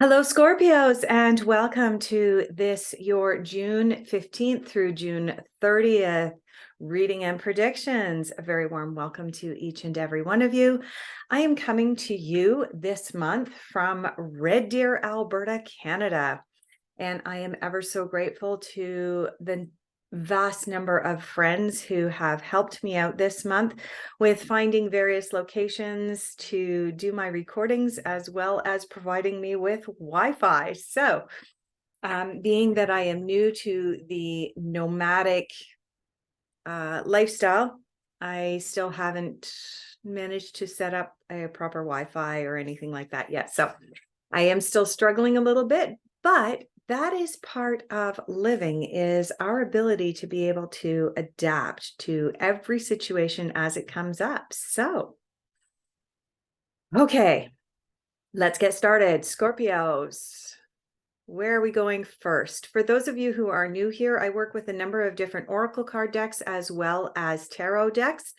Hello, Scorpios, and welcome to this, your June 15th through June 30th reading and predictions. A very warm welcome to each and every one of you. I am coming to you this month from Red Deer, Alberta, Canada, and I am ever so grateful to the vast number of friends who have helped me out this month with finding various locations to do my recordings, as well as providing me with Wi-Fi. So being that I am new to the nomadic lifestyle, I still haven't managed to set up a proper Wi-Fi or anything like that yet. So I am still struggling a little bit, but that is part of living, is our ability to be able to adapt to every situation as it comes up. So, okay, let's get started. Scorpios, where are we going first? For those of you who are new here, I work with a number of different oracle card decks as well as tarot decks.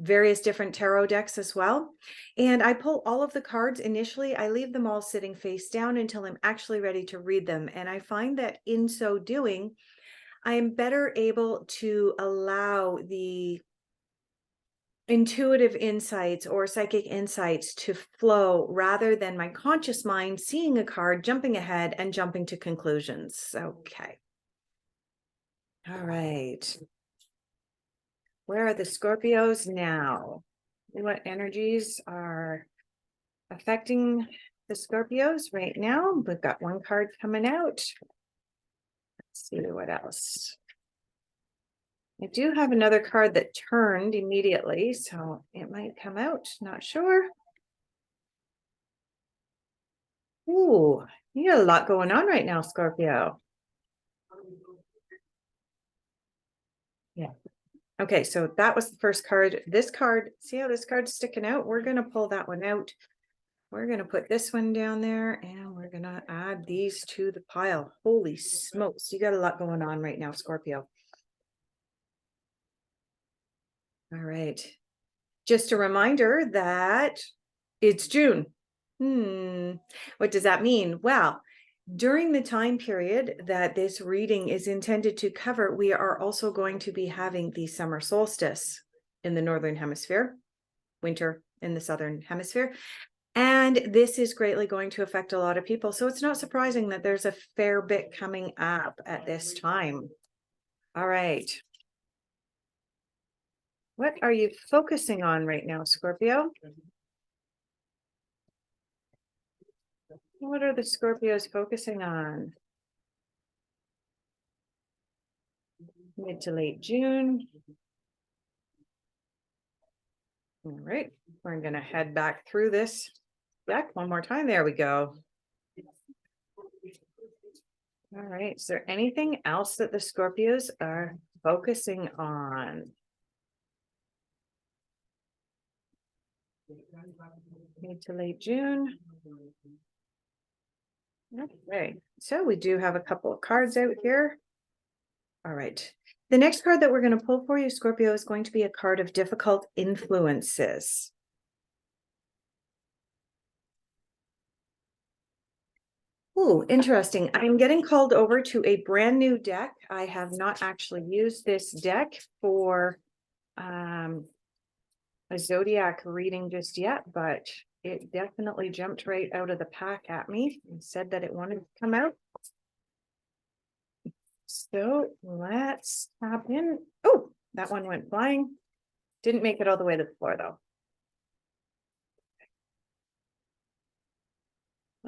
Various different tarot decks as well. And I pull all of the cards initially. I leave them all sitting face down until I'm actually ready to read them. And I find that in so doing, I am better able to allow the intuitive insights or psychic insights to flow rather than my conscious mind seeing a card, jumping ahead and jumping to conclusions. Okay. All right. Where are the Scorpios now? What energies are affecting the Scorpios right now? We've got one card coming out. Let's see what else. I do have another card that turned immediately, so it might come out. Not sure. Ooh, you got a lot going on right now, Scorpio. Yeah. Okay, so that was the first card. This card, see how this card's sticking out? We're going to pull that one out. We're going to put this one down there, and we're going to add these to the pile. Holy smokes, you got a lot going on right now, Scorpio. All right. Just a reminder that it's June. What does that mean? Well, during the time period that this reading is intended to cover, we are also going to be having the summer solstice in the Northern Hemisphere, winter in the Southern Hemisphere. And this is greatly going to affect a lot of people. So it's not surprising that there's a fair bit coming up at this time. All right. What are you focusing on right now, Scorpio? What are the Scorpios focusing on? Mid to late June. All right, we're going to head back through this deck one more time. There we go. All right, is there anything else that the Scorpios are focusing on? Mid to late June. Okay, so we do have a couple of cards out here. All right. The next card that we're going to pull for you, Scorpio, is going to be a card of difficult influences. Oh, interesting. I'm getting called over to a brand new deck. I have not actually used this deck for a zodiac reading just yet, but it definitely jumped right out of the pack at me and said that it wanted to come out. So let's tap in. Oh, that one went flying. Didn't make it all the way to the floor though.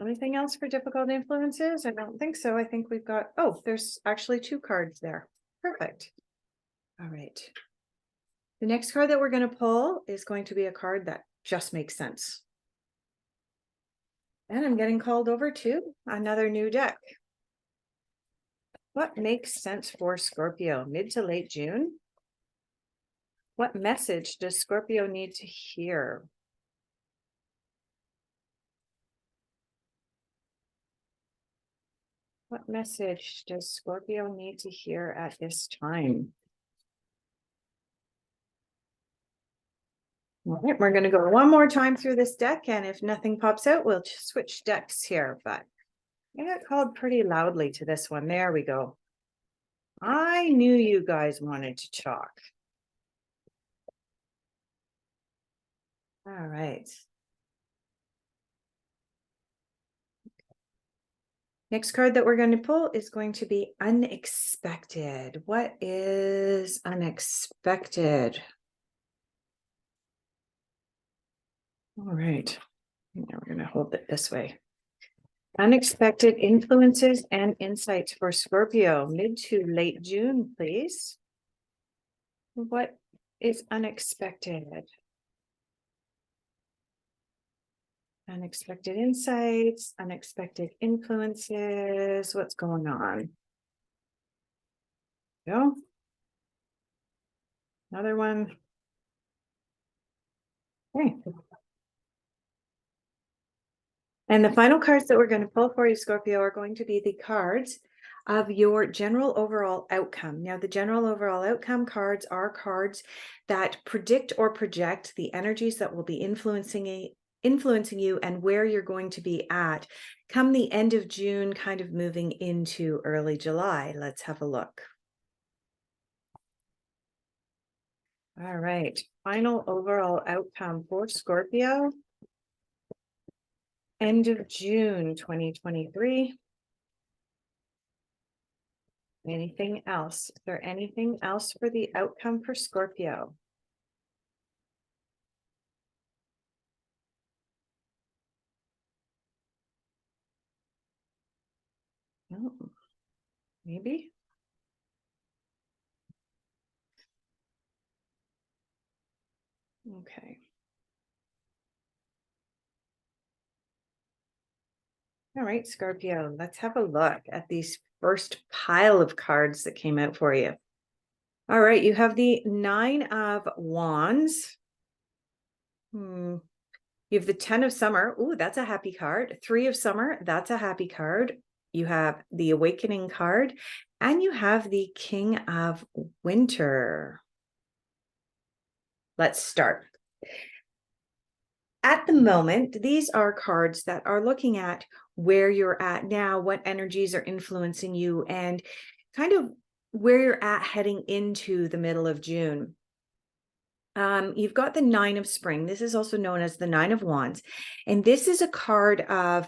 Anything else for difficult influences? I don't think so. I think we've got, oh, there's actually two cards there. Perfect. All right. The next card that we're going to pull is going to be a card that just makes sense. And I'm getting called over to another new deck. What makes sense for Scorpio? Mid to late June? What message does Scorpio need to hear? What message does Scorpio need to hear at this time? All right, we're going to go one more time through this deck, and if nothing pops out, we'll just switch decks here. But I got called pretty loudly to this one. There we go. I knew you guys wanted to talk. All right. Next card that we're going to pull is going to be unexpected. What is unexpected? All right. Now we're going to hold it this way. Unexpected influences and insights for Scorpio, mid to late June, please. What is unexpected? Unexpected insights, unexpected influences. What's going on? Go. Another one. Okay. And the final cards that we're going to pull for you, Scorpio, are going to be the cards of your general overall outcome. Now, the general overall outcome cards are cards that predict or project the energies that will be influencing you and where you're going to be at come the end of June, kind of moving into early July. Let's have a look. All right, final overall outcome for Scorpio, end of June 2023. Anything else? Is there anything else for the outcome for Scorpio? No, maybe. Okay. All right, Scorpio, let's have a look at these first pile of cards that came out for you. All right, you have the Nine of Wands. You have the Ten of Summer. Ooh, that's a happy card. Three of Summer, that's a happy card. You have the Awakening card, and you have the King of Winter. Let's start. At the moment, these are cards that are looking at where you're at now, what energies are influencing you, and kind of where you're at heading into the middle of June. You've got the Nine of Spring. This is also known as the Nine of Wands. And this is a card of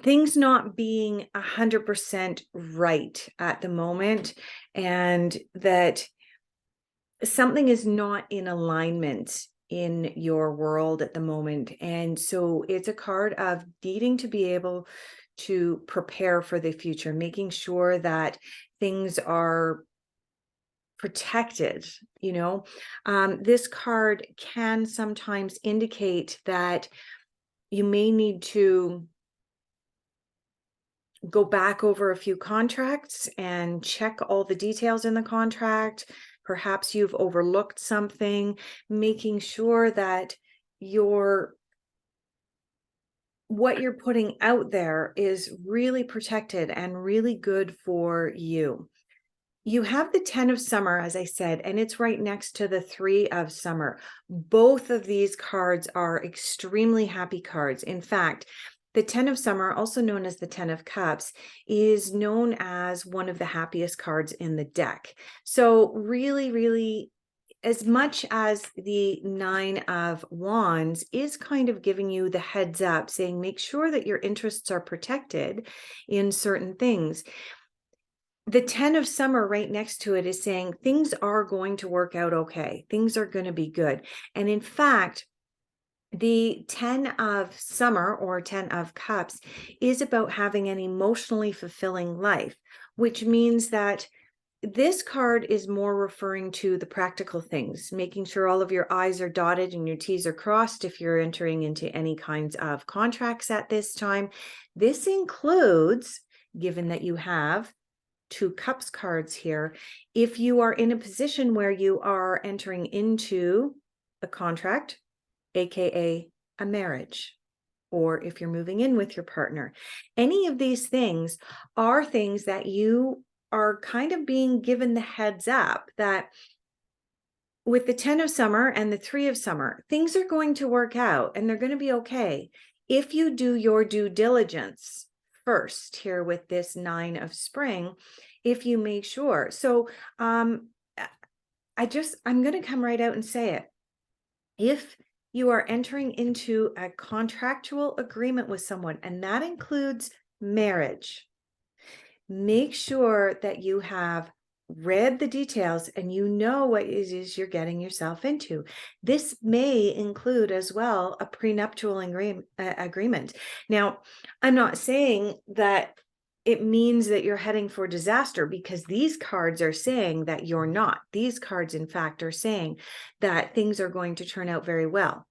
things not being 100% right at the moment, and that something is not in alignment in your world at the moment. And so it's a card of needing to be able to prepare for the future, making sure that things are protected. This card can sometimes indicate that you may need to go back over a few contracts and check all the details in the contract. Perhaps you've overlooked something, making sure that what you're putting out there is really protected and really good for you. You have the 10 of Summer, as I said, and it's right next to the 3 of Summer. Both of these cards are extremely happy cards. In fact, the 10 of Summer, also known as the 10 of Cups, is known as one of the happiest cards in the deck. So really, really, as much as the 9 of Wands is kind of giving you the heads up, saying make sure that your interests are protected in certain things, the 10 of Summer right next to it is saying things are going to work out okay. Things are going to be good. And in fact, the 10 of Summer, or 10 of Cups, is about having an emotionally fulfilling life, which means that this card is more referring to the practical things, making sure all of your I's are dotted and your T's are crossed if you're entering into any kinds of contracts at this time. This includes, given that you have 2 Cups cards here, if you are in a position where you are entering into a contract, aka a marriage, or if you're moving in with your partner. Any of these things are things that you are kind of being given the heads up that with the 10 of Summer and the 3 of Summer, things are going to work out and they're going to be okay. If you do your due diligence first here with this 9 of spring, if you make sure. So I'm going to come right out and say it. If you are entering into a contractual agreement with someone, and that includes marriage, make sure that you have read the details and you know what it is you're getting yourself into. This may include as well a prenuptial agreement. Now, I'm not saying that it means that you're heading for disaster, because these cards are saying that you're not. These cards, in fact, are saying that things are going to turn out very well.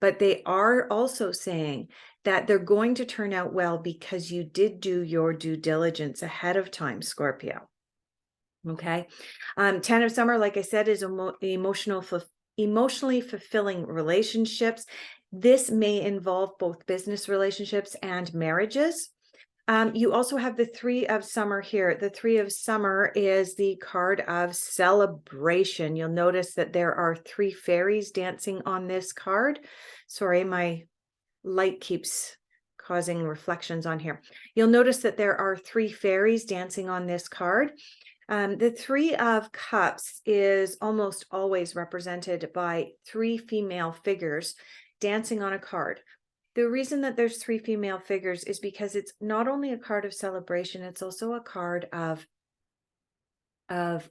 But they are also saying that they're going to turn out well because you did do your due diligence ahead of time, Scorpio. Okay. 10 of summer, like I said, is emotionally fulfilling relationships. This may involve both business relationships and marriages. You also have the 3 of summer here. The 3 of summer is the card of celebration. You'll notice that there are 3 fairies dancing on this card. Sorry, my light keeps causing reflections on here. You'll notice that there are 3 fairies dancing on this card. The 3 of Cups is almost always represented by 3 female figures dancing on a card. The reason that there's 3 female figures is because it's not only a card of celebration, it's also a card of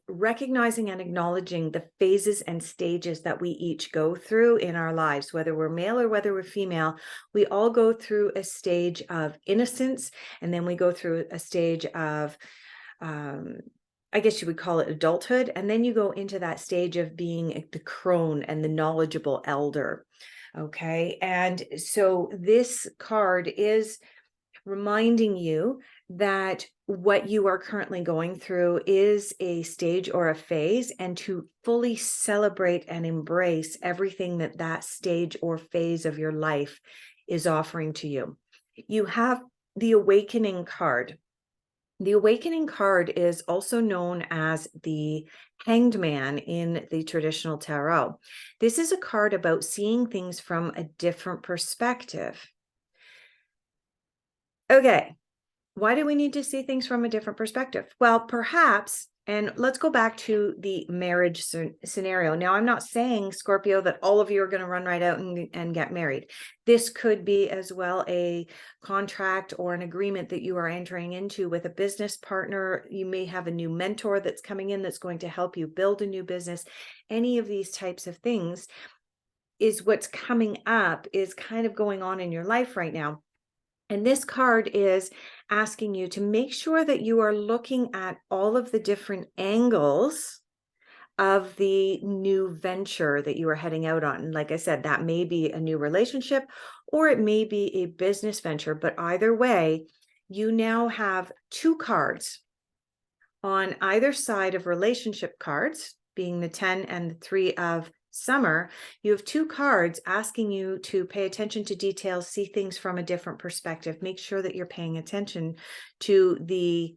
recognizing and acknowledging the phases and stages that we each go through in our lives, whether we're male or whether we're female. We all go through a stage of innocence, and then we go through a stage of I guess you would call it adulthood. And then you go into that stage of being the crone and the knowledgeable elder. Okay. And so this card is reminding you that what you are currently going through is a stage or a phase, and to fully celebrate and embrace everything that that stage or phase of your life is offering to you. You have the awakening card. The awakening card is also known as the Hanged Man in the traditional tarot. This is a card about seeing things from a different perspective. Okay, why do we need to see things from a different perspective? Well, perhaps, and let's go back to the marriage scenario. Now, I'm not saying, Scorpio, that all of you are going to run right out and get married. This could be as well a contract or an agreement that you are entering into with a business partner. You may have a new mentor that's coming in that's going to help you build a new business. Any of these types of things is what's coming up, is kind of going on in your life right now. And this card is asking you to make sure that you are looking at all of the different angles of the new venture that you are heading out on. And like I said, that may be a new relationship or it may be a business venture, but either way, you now have 2 cards on either side of relationship cards, being the 10 and the 3 of summer. You have 2 cards asking you to pay attention to details, see things from a different perspective, make sure that you're paying attention to the,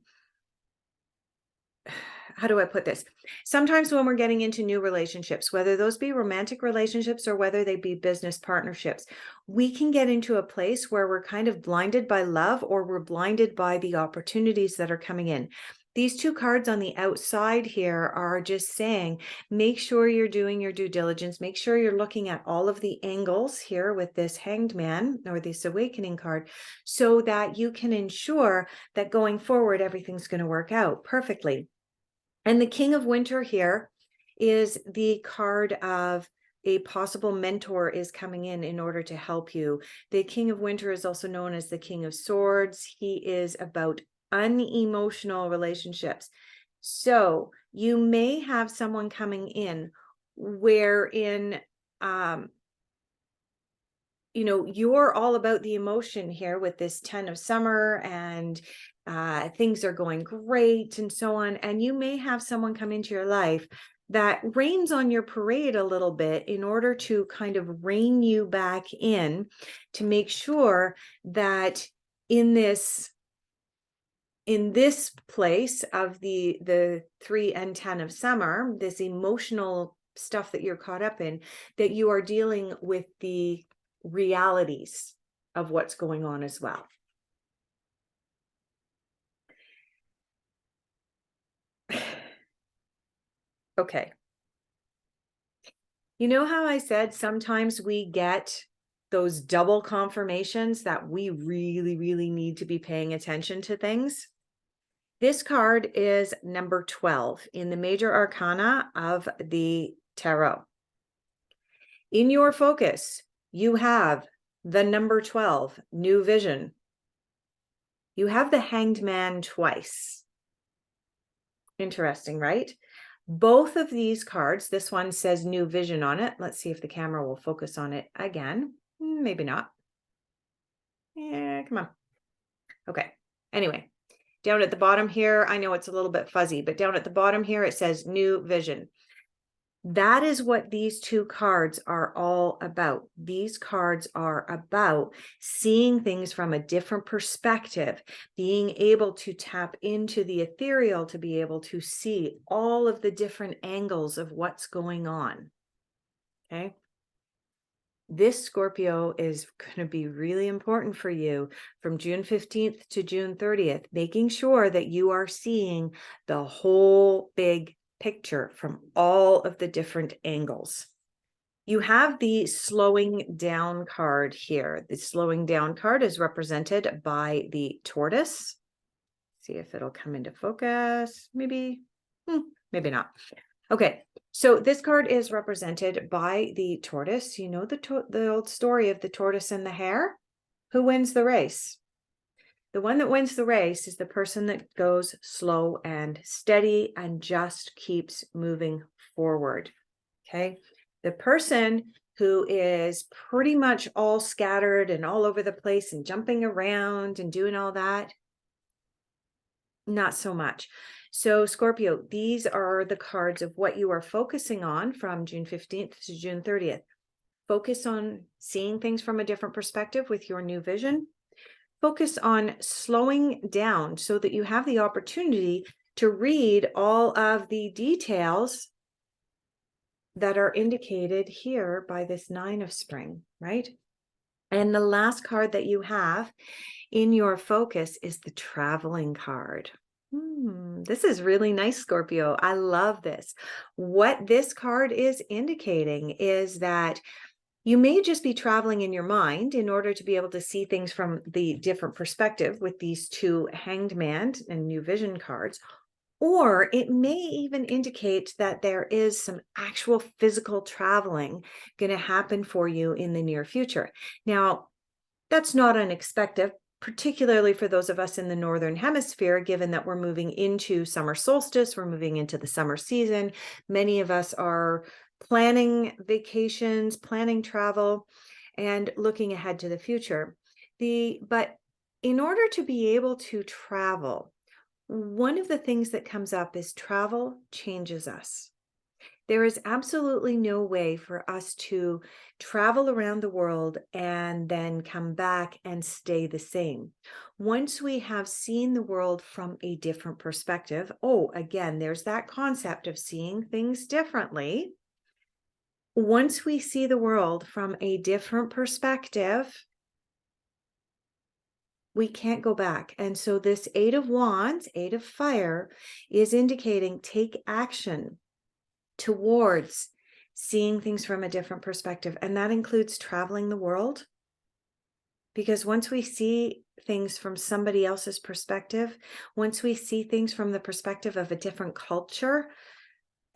how do I put this? Sometimes when we're getting into new relationships, whether those be romantic relationships or whether they be business partnerships, we can get into a place where we're kind of blinded by love, or we're blinded by the opportunities that are coming in. These 2 cards on the outside here are just saying, make sure you're doing your due diligence. Make sure you're looking at all of the angles here with this Hanged Man or this awakening card, so that you can ensure that going forward, everything's going to work out perfectly. And the King of Winter here is the card of a possible mentor is coming in order to help you. The King of Winter is also known as the King of Swords. He is about unemotional relationships. So you may have someone coming in wherein, you're all about the emotion here with this 10 of summer, and things are going great and so on. And you may have someone come into your life that rains on your parade a little bit in order to kind of rein you back in, to make sure that in this place of the 3 and 10 of summer, this emotional stuff that you're caught up in, that you are dealing with the realities of what's going on as well. Okay. You know how I said sometimes we get those double confirmations that we really, really need to be paying attention to things? This card is number 12 in the major arcana of the tarot. In your focus, you have the number 12, new vision. You have the Hanged Man twice. Interesting, right? Both of these cards, this one says new vision on it. Let's see if the camera will focus on it again. Maybe not. Yeah, come on. Okay. Anyway, down at the bottom here, I know it's a little bit fuzzy, but down at the bottom here, it says new vision. That is what these two cards are all about. These cards are about seeing things from a different perspective, being able to tap into the ethereal to be able to see all of the different angles of what's going on. Okay. This Scorpio is going to be really important for you from June 15th to June 30th, making sure that you are seeing the whole big picture from all of the different angles. You have the slowing down card here. The slowing down card is represented by the tortoise. See if it'll come into focus. Maybe, maybe not. Okay, so this card is represented by the tortoise. You know the old story of the tortoise and the hare? Who wins the race? The one that wins the race is the person that goes slow and steady and just keeps moving forward. Okay, the person who is pretty much all scattered and all over the place and jumping around and doing all that, not so much. So Scorpio, these are the cards of what you are focusing on from June 15th to June 30th. Focus on seeing things from a different perspective with your new vision. Focus on slowing down so that you have the opportunity to read all of the details that are indicated here by this Nine of Spring, right? And the last card that you have in your focus is the traveling card. This is really nice, Scorpio. I love this. What this card is indicating is that you may just be traveling in your mind in order to be able to see things from the different perspective with these two Hanged Man and New Vision cards, or it may even indicate that there is some actual physical traveling going to happen for you in the near future. Now, that's not unexpected, particularly for those of us in the Northern Hemisphere, given that we're moving into summer solstice, we're moving into the summer season. Many of us are planning vacations, planning travel, and looking ahead to the future. But in order to be able to travel, one of the things that comes up is travel changes us. There is absolutely no way for us to travel around the world and then come back and stay the same. Once we have seen the world from a different perspective, again, there's that concept of seeing things differently. Once we see the world from a different perspective, we can't go back. And so this Eight of Wands, Eight of Fire, is indicating take action towards seeing things from a different perspective. And that includes traveling the world. Because once we see things from somebody else's perspective, once we see things from the perspective of a different culture,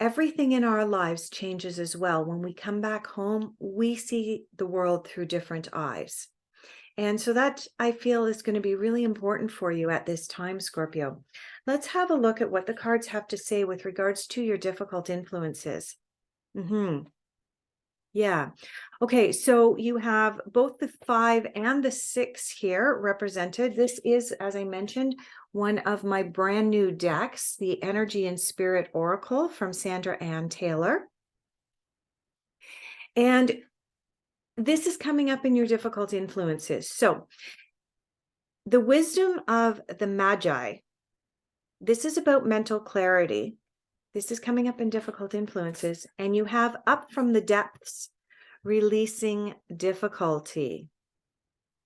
everything in our lives changes as well. When we come back home, we see the world through different eyes. And so that, I feel, is going to be really important for you at this time, Scorpio. Let's have a look at what the cards have to say with regards to your difficult influences. Yeah. Okay, so you have both the 5 and the 6 here represented. This is, as I mentioned, one of my brand new decks, the Energy and Spirit Oracle from Sandra Ann Taylor. And this is coming up in your difficult influences. So the wisdom of the Magi, this is about mental clarity. This is coming up in difficult influences. And you have up from the depths, releasing difficulty.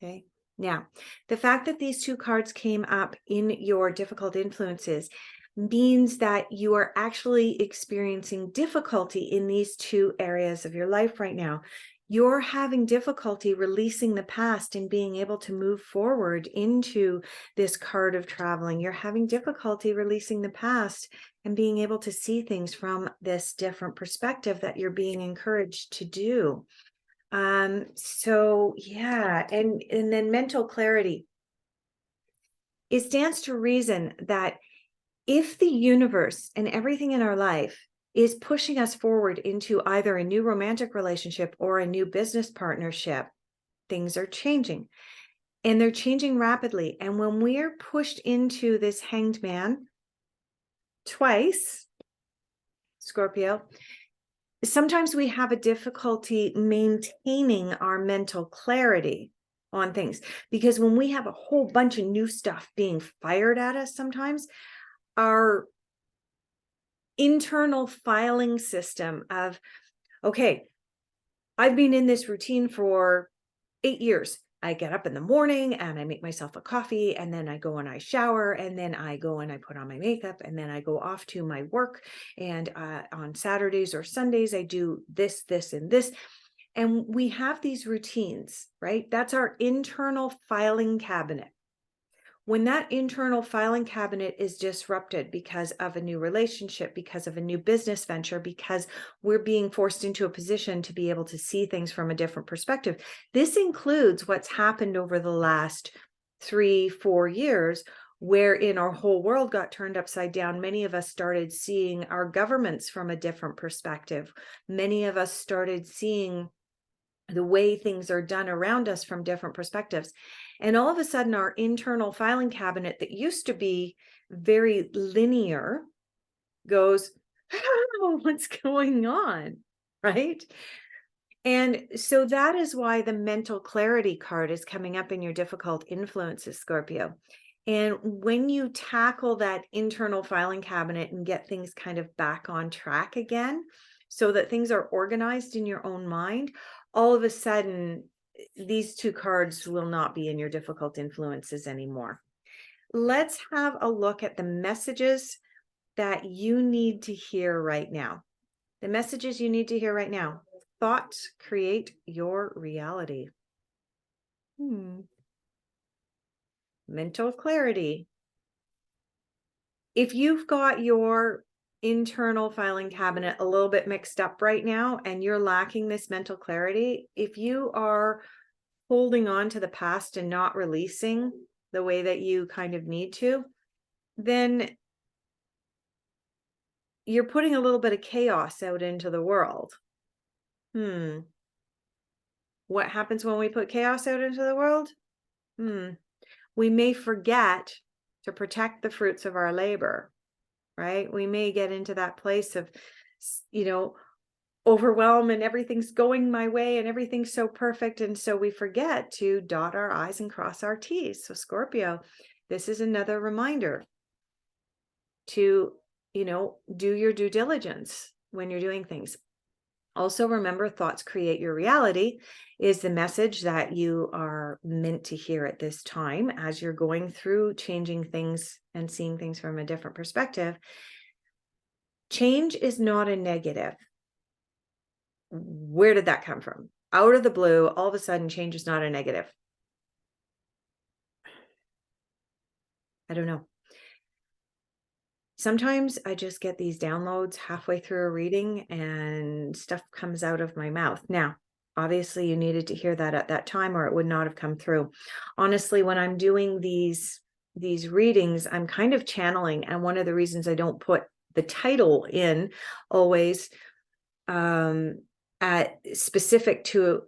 Okay. Now, the fact that these two cards came up in your difficult influences means that you are actually experiencing difficulty in these two areas of your life right now. You're having difficulty releasing the past and being able to move forward into this card of traveling. You're having difficulty releasing the past and being able to see things from this different perspective that you're being encouraged to do. So yeah, and then mental clarity. It stands to reason that if the universe and everything in our life is pushing us forward into either a new romantic relationship or a new business partnership, things are changing, and they're changing rapidly. And when we're pushed into this Hanged Man twice, Scorpio, sometimes we have a difficulty maintaining our mental clarity on things, because when we have a whole bunch of new stuff being fired at us, sometimes our internal filing system of, okay, I've been in this routine for 8 years. I get up in the morning and I make myself a coffee, and then I go and I shower, and then I go and I put on my makeup, and then I go off to my work. And on Saturdays or Sundays, I do this, this, and this. And we have these routines, right? That's our internal filing cabinet. When that internal filing cabinet is disrupted because of a new relationship, because of a new business venture, because we're being forced into a position to be able to see things from a different perspective, this includes what's happened over the last 3-4 years, wherein our whole world got turned upside down. Many of us started seeing our governments from a different perspective. Many of us started seeing the way things are done around us from different perspectives. And all of a sudden, our internal filing cabinet that used to be very linear goes, oh, what's going on? Right? And so that is why the mental clarity card is coming up in your difficult influences, Scorpio. And when you tackle that internal filing cabinet and get things kind of back on track again, so that things are organized in your own mind, all of a sudden, these two cards will not be in your difficult influences anymore. Let's have a look at the messages that you need to hear right now. The messages you need to hear right now. Thoughts create your reality. Mental clarity. If you've got your internal filing cabinet a little bit mixed up right now and you're lacking this mental clarity, if you are holding on to the past and not releasing the way that you kind of need to, then you're putting a little bit of chaos out into the world. What happens when we put chaos out into the world? We may forget to protect the fruits of our labor, right? We may get into that place of, overwhelm, and everything's going my way and everything's so perfect. And so we forget to dot our I's and cross our T's. So Scorpio, this is another reminder to, do your due diligence when you're doing things. Also, remember, thoughts create your reality is the message that you are meant to hear at this time as you're going through changing things and seeing things from a different perspective. Change is not a negative. Where did that come from? Out of the blue, all of a sudden, change is not a negative. I don't know. Sometimes I just get these downloads halfway through a reading and stuff comes out of my mouth. Now, obviously you needed to hear that at that time or it would not have come through. Honestly, when I'm doing these readings, I'm kind of channeling. And one of the reasons I don't put the title in always at specific to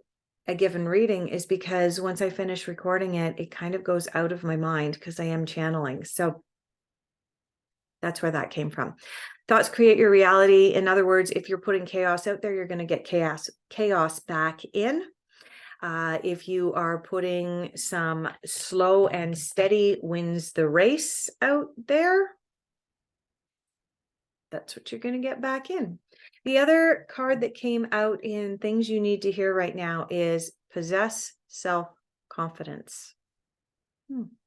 a given reading is because once I finish recording it, it kind of goes out of my mind because I am channeling. So that's where that came from. Thoughts create your reality. In other words, if you're putting chaos out there, you're going to get chaos back in. If you are putting some slow and steady wins the race out there, that's what you're going to get back in. The other card that came out in things you need to hear right now is possess self confidence.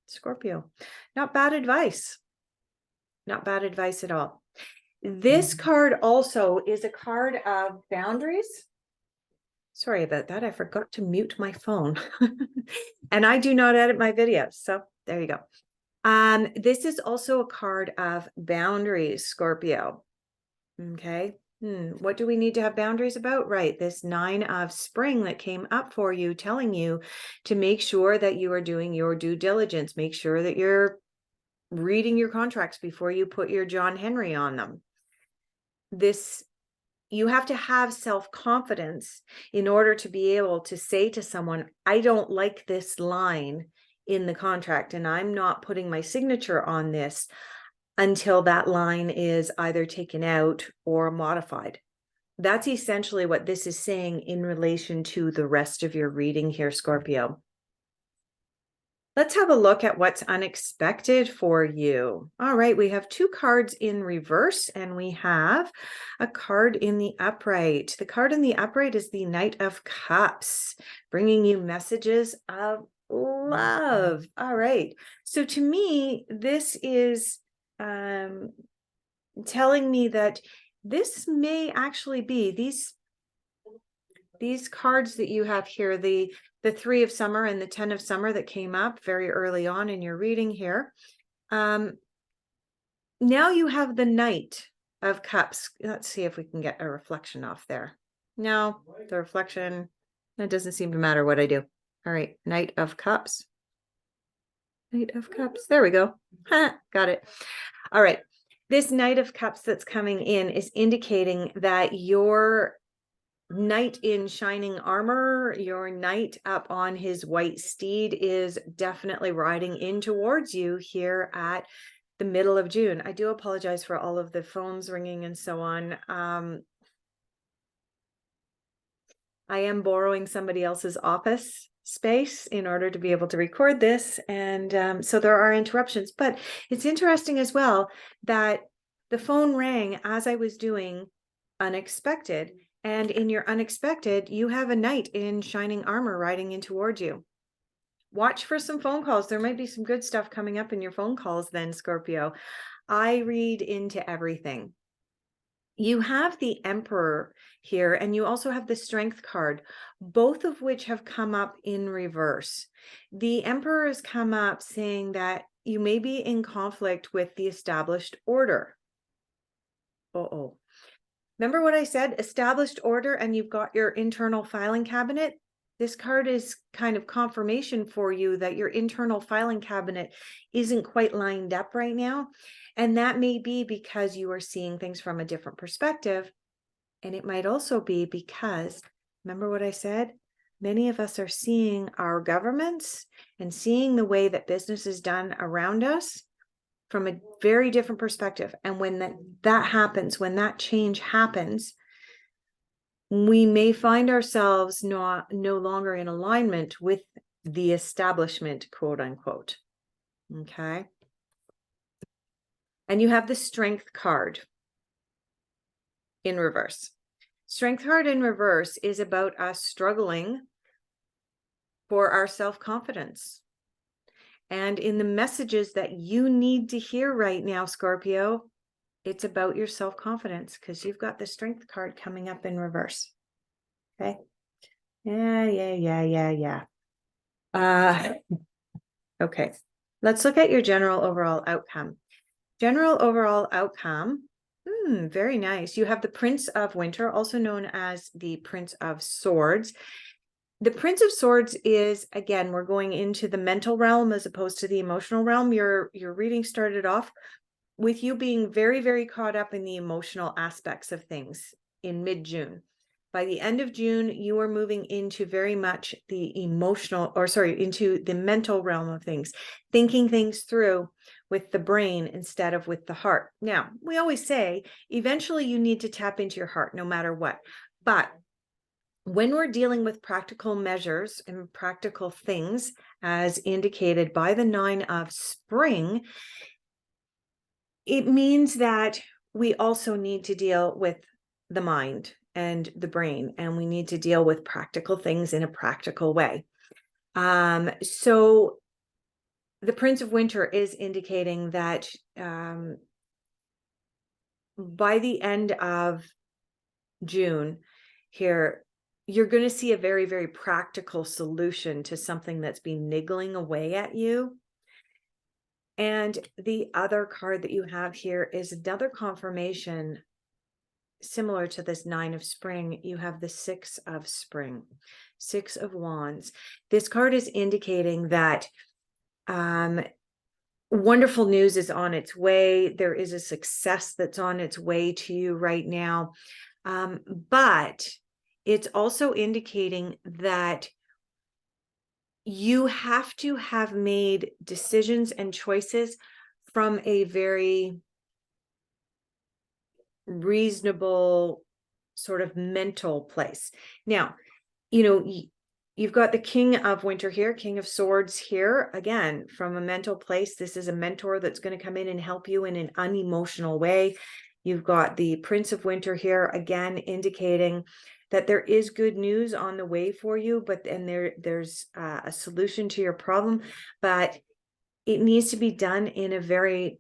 Scorpio, not bad advice. Not bad advice at all. This card also is a card of boundaries. Sorry about that. I forgot to mute my phone. And I do not edit my videos. So there you go. This is also a card of boundaries, Scorpio. Okay. What do we need to have boundaries about? Right. This 9 of spring that came up for you, telling you to make sure that you are doing your due diligence. Make sure that you're reading your contracts before you put your John Henry on them. You have to have self-confidence in order to be able to say to someone, I don't like this line in the contract, and I'm not putting my signature on this until that line is either taken out or modified. That's essentially what this is saying in relation to the rest of your reading here, Scorpio. Let's have a look at what's unexpected for you. All right, we have 2 cards in reverse and we have a card in the upright. The card in the upright is the Knight of Cups, bringing you messages of love. All right, so to me, this is telling me that this may actually be these cards that you have here, the 3 of summer and the 10 of summer that came up very early on in your reading here. Now you have the Knight of Cups. Let's see if we can get a reflection off there. No, the reflection, that doesn't seem to matter what I do. All right, Knight of Cups. Knight of Cups. There we go. Got it. All right. This Knight of Cups that's coming in is indicating that your knight in shining armor, your knight up on his white steed, is definitely riding in towards you here at the middle of June. I do apologize for all of the phones ringing and so on. I am borrowing somebody else's office space in order to be able to record this, and so there are interruptions, but it's interesting as well that the phone rang as I was doing unexpected. And in your unexpected, you have a knight in shining armor riding in towards you. Watch for some phone calls. There might be some good stuff coming up in your phone calls then, Scorpio. I read into everything. You have the Emperor here, and you also have the Strength card, both of which have come up in reverse. The Emperor has come up saying that you may be in conflict with the established order. Uh-oh. Remember what I said, established order, and you've got your internal filing cabinet? This card is kind of confirmation for you that your internal filing cabinet isn't quite lined up right now. And that may be because you are seeing things from a different perspective. And it might also be because, remember what I said? Many of us are seeing our governments and seeing the way that business is done around us from a very different perspective. And when that happens, when that change happens, we may find ourselves no longer in alignment with the establishment, quote unquote. Okay. And you have the Strength card in reverse. Strength card in reverse is about us struggling for our self-confidence. And in the messages that you need to hear right now, Scorpio, it's about your self-confidence because you've got the Strength card coming up in reverse. Okay. Yeah. Okay. Let's look at your general overall outcome. General overall outcome. Very nice. You have the Prince of Winter, also known as the Prince of Swords. The Prince of Swords is, again, we're going into the mental realm as opposed to the emotional realm. Your reading started off with you being very, very caught up in the emotional aspects of things in mid-June. By the end of June, you are moving into very much the into the mental realm of things, thinking things through with the brain instead of with the heart. Now, we always say, eventually you need to tap into your heart no matter what. But when we're dealing with practical measures and practical things, as indicated by the 9 of spring, it means that we also need to deal with the mind and the brain, and we need to deal with practical things in a practical way. So the Prince of Winter is indicating that by the end of June here, you're going to see a very, very practical solution to something that's been niggling away at you. And the other card that you have here is another confirmation similar to this Nine of Spring. You have the Six of Spring, Six of Wands. This card is indicating that wonderful news is on its way. There is a success that's on its way to you right now. But it's also indicating that you have to have made decisions and choices from a very reasonable sort of mental place. Now, you've got the King of Winter here, King of Swords here. Again, from a mental place, this is a mentor that's going to come in and help you in an unemotional way. You've got the Prince of Winter here, again, indicating that there is good news on the way for you, but then there's a solution to your problem, but it needs to be done in a very,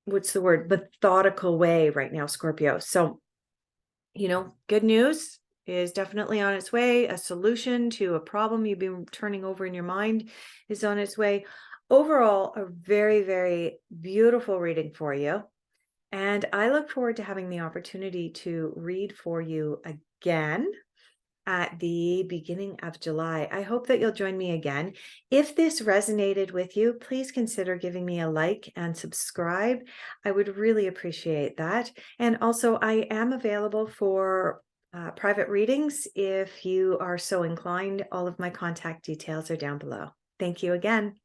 methodical way right now, Scorpio. So, good news is definitely on its way. A solution to a problem you've been turning over in your mind is on its way. Overall, a very, very beautiful reading for you. And I look forward to having the opportunity to read for you again at the beginning of July. I hope that you'll join me again. If this resonated with you, please consider giving me a like and subscribe. I would really appreciate that. And also, I am available for private readings if you are so inclined. All of my contact details are down below. Thank you again.